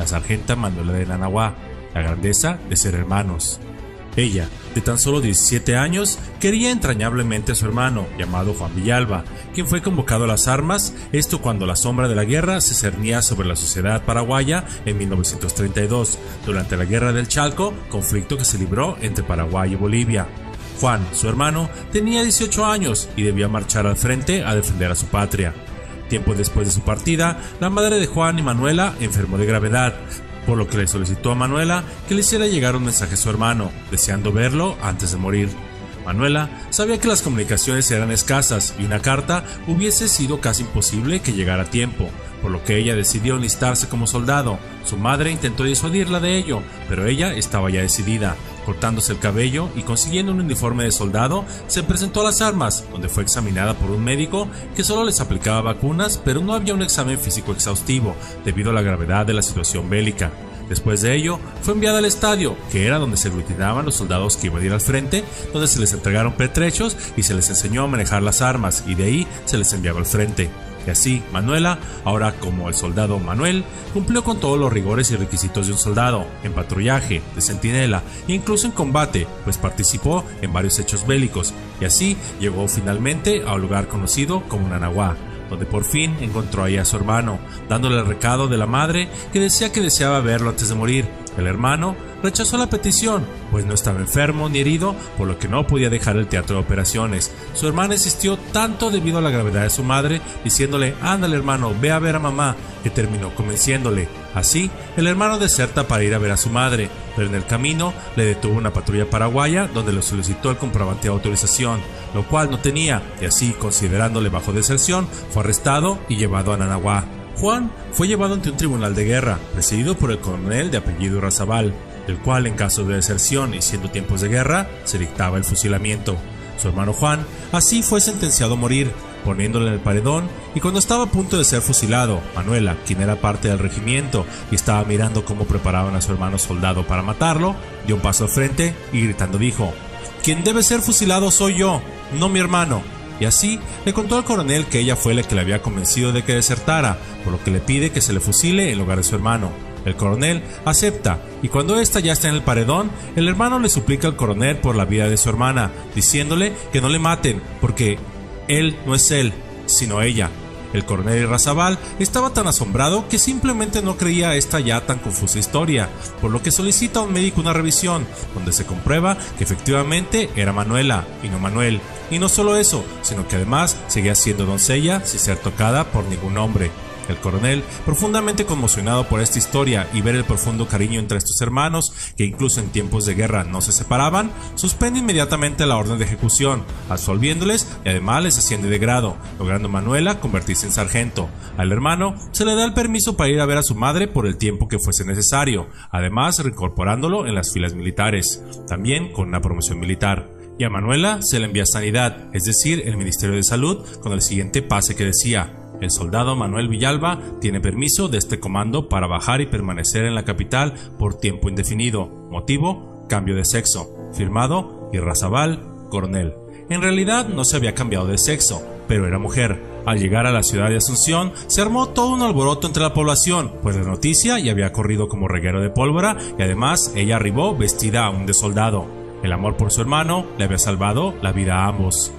la sargenta Manuela de Nanahuá, la grandeza de ser hermanos. Ella, de tan solo 17 años, quería entrañablemente a su hermano, llamado Juan Villalba, quien fue convocado a las armas, esto cuando la sombra de la guerra se cernía sobre la sociedad paraguaya en 1932, durante la Guerra del Chalco, conflicto que se libró entre Paraguay y Bolivia. Juan, su hermano, tenía 18 años y debía marchar al frente a defender a su patria. Tiempo después de su partida, la madre de Juan y Manuela enfermó de gravedad, por lo que le solicitó a Manuela que le hiciera llegar un mensaje a su hermano, deseando verlo antes de morir. Manuela sabía que las comunicaciones eran escasas y una carta hubiese sido casi imposible que llegara a tiempo, por lo que ella decidió enlistarse como soldado. Su madre intentó disuadirla de ello, pero ella estaba ya decidida. Cortándose el cabello y consiguiendo un uniforme de soldado, se presentó a las armas, donde fue examinada por un médico que solo les aplicaba vacunas, pero no había un examen físico exhaustivo, debido a la gravedad de la situación bélica. Después de ello, fue enviada al estadio, que era donde se aglutinaban los soldados que iban a ir al frente, donde se les entregaron pertrechos y se les enseñó a manejar las armas, y de ahí se les enviaba al frente. Y así, Manuela, ahora como el soldado Manuel, cumplió con todos los rigores y requisitos de un soldado, en patrullaje, de centinela e incluso en combate, pues participó en varios hechos bélicos, y así llegó finalmente a un lugar conocido como Nanahuá, donde por fin encontró ahí a su hermano, dándole el recado de la madre que decía que deseaba verlo antes de morir. El hermano rechazó la petición, pues no estaba enfermo ni herido, por lo que no podía dejar el teatro de operaciones. Su hermana insistió tanto debido a la gravedad de su madre, diciéndole: ándale hermano, ve a ver a mamá, que terminó convenciéndole. Así, el hermano deserta para ir a ver a su madre, pero en el camino le detuvo una patrulla paraguaya donde le solicitó el comprobante de autorización, lo cual no tenía, y así, considerándole bajo deserción, fue arrestado y llevado a Nanahuá. Juan fue llevado ante un tribunal de guerra, presidido por el coronel de apellido Irrazabal, el cual en caso de deserción y siendo tiempos de guerra, se dictaba el fusilamiento. Su hermano Juan así fue sentenciado a morir, poniéndole en el paredón, y cuando estaba a punto de ser fusilado, Manuela, quien era parte del regimiento y estaba mirando cómo preparaban a su hermano soldado para matarlo, dio un paso al frente y gritando dijo: «Quien debe ser fusilado soy yo, no mi hermano». Y así le contó al coronel que ella fue la que le había convencido de que desertara, por lo que le pide que se le fusile en lugar de su hermano. El coronel acepta, y cuando ésta ya está en el paredón, el hermano le suplica al coronel por la vida de su hermana, diciéndole que no le maten, porque él no es él, sino ella. El coronel Irrazabal estaba tan asombrado que simplemente no creía esta ya tan confusa historia, por lo que solicita a un médico una revisión, donde se comprueba que efectivamente era Manuela y no Manuel. Y no solo eso, sino que además seguía siendo doncella sin ser tocada por ningún hombre. El coronel, profundamente conmocionado por esta historia y ver el profundo cariño entre estos hermanos, que incluso en tiempos de guerra no se separaban, suspende inmediatamente la orden de ejecución, absolviéndoles y además les asciende de grado, logrando Manuela convertirse en sargento. Al hermano se le da el permiso para ir a ver a su madre por el tiempo que fuese necesario, además reincorporándolo en las filas militares, también con una promoción militar. Y a Manuela se le envía sanidad, es decir, el Ministerio de Salud, con el siguiente pase que decía: el soldado Manuel Villalba tiene permiso de este comando para bajar y permanecer en la capital por tiempo indefinido. Motivo: cambio de sexo. Firmado: Irrazabal, coronel. En realidad no se había cambiado de sexo, pero era mujer. Al llegar a la ciudad de Asunción, se armó todo un alboroto entre la población, pues la noticia ya había corrido como reguero de pólvora y además ella arribó vestida aún de soldado. El amor por su hermano le había salvado la vida a ambos.